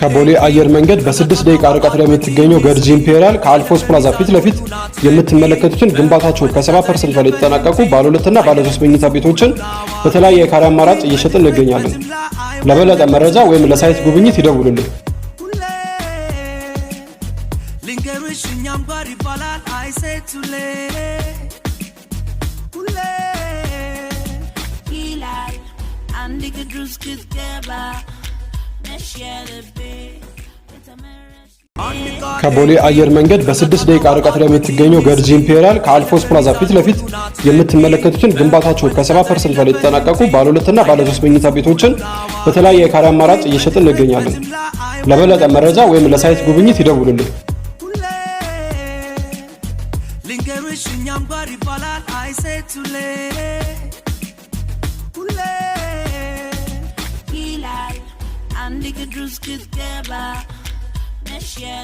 ከቦሌ አየር መንገድ በ6 ደቂቃ ርቀት ላይ የምትገኘው ገርጂ ኢምፔሪያል ከአልፎስ ፕላዛ ፊት ለፊት የምትመለከቱትን ግንባታቸው ከ70% በላይ የተጠናቀቁ ባለ 2 እና ባለ 3 መኝታ ቤቶችን በተለያየ የካሬ አማራጭ እየሸጥን እንገኛለን። ለበለጠ መረጃ ወይም ለሳይት ጉብኝት ይደውሉልን። ከቦሌ አየር መንገድ በ6 ደቂቃ ርቀት ላይ የምትገኘው ገርጂ ኢምፔሪያል ከአልፎስ ፕላዛ ፊት ለፊት የምትመለከቱትን ግንባታቸው ከ70% በላይ የተጠናቀቁ ባለ 2 እና ባለ 3 መኝታ ቤቶችን በተለያየ የካሬ አማራጭ እየሸጥን እንገኛለን። ለበለጠ መረጃ ወይም ለሳይት ጉብኝት ይደውሉልን። Yeah.